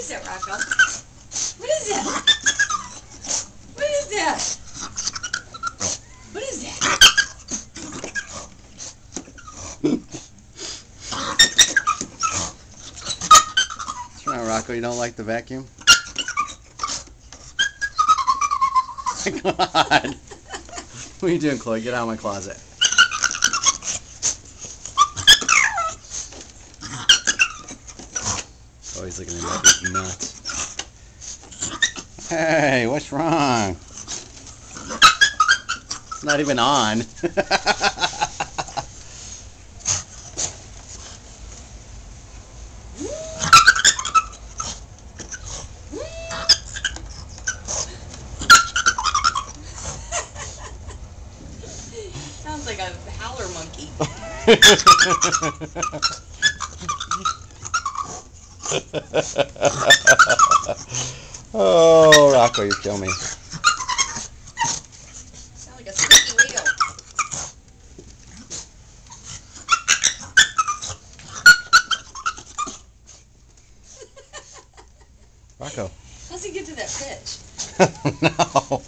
is it, Rocco? What is it? What is that? What is that? What's wrong, Rocco? You don't like the vacuum? God. What are you doing, Chloe? Get out of my closet. Oh, he's looking at me like he's nuts. Hey, what's wrong? It's not even on. Sounds like a howler monkey. Oh, Rocco, you kill me. Sound like a squeaky wheel. Rocco. How's he get to that pitch? No.